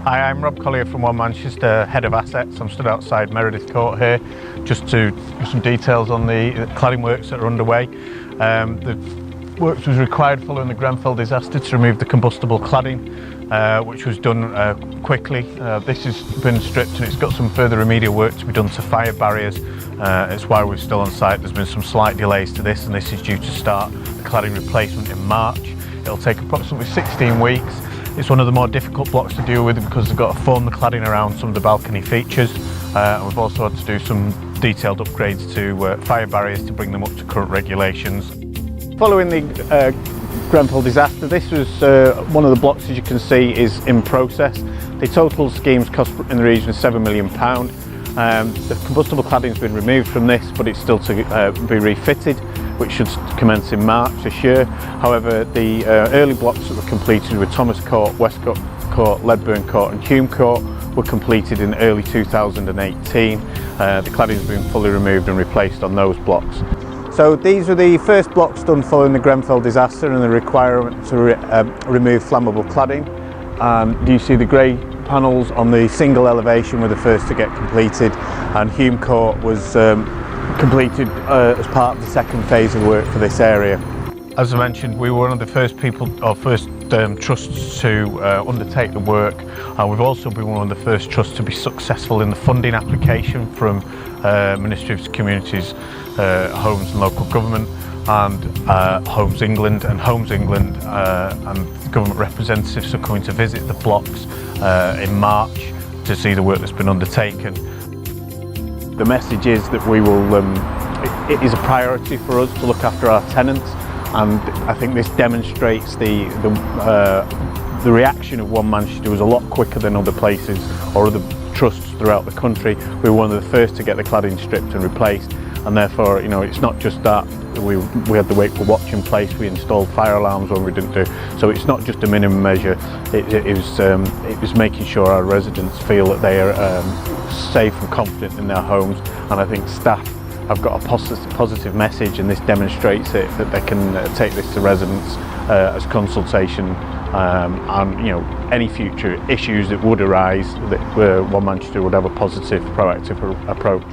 Hi, I'm Rob Collier from One Manchester, Head of Assets. I'm stood outside Meredith Court here just to give some details on the cladding works that are underway. The works was required following the Grenfell disaster to remove the combustible cladding, which was done quickly. This has been stripped and it's got some further remedial work to be done to fire barriers. It's why we're still on site. There's been some slight delays to this, and this is due to start the cladding replacement in March. It'll take approximately 16 weeks. It's one of the more difficult blocks to deal with because we've got to form the cladding around some of the balcony features, and we've also had to do some detailed upgrades to fire barriers to bring them up to current regulations. Following the Grenfell disaster, this was one of the blocks, as you can see, is in process. The total scheme's cost in the region of £7 million. The combustible cladding has been removed from this, but it's still to be refitted, which should commence in March this year. However, the early blocks that were completed with Thomas Court, Westcott Court, Ledburn Court and Hume Court were completed in early 2018. The cladding has been fully removed and replaced on those blocks. So these were the first blocks done following the Grenfell disaster and the requirement to remove flammable cladding. You see the grey panels on the single elevation were the first to get completed, and Hume Court was completed as part of the second phase of work for this area. As I mentioned, we were one of the first trusts to undertake the work, and we've also been one of the first trusts to be successful in the funding application from Ministry of Communities, Homes and Local Government, and Homes England. And Homes England and government representatives are coming to visit the blocks in March to see the work that's been undertaken. The message is that we will, it is a priority for us to look after our tenants, and I think this demonstrates the reaction of One Manchester was a lot quicker than other places or other trusts throughout the country. We were one of the first to get the cladding stripped and replaced, and therefore, you know, it's not just that we had the wait for watch in place. We installed fire alarms when we didn't do. So it's not just a minimum measure. It was making sure our residents feel that they are safe and confident in their homes, and I think staff have got a positive message, and this demonstrates it, that they can take this to residents as consultation, and you know, any future issues that would arise, that One Manchester would have a positive, proactive approach.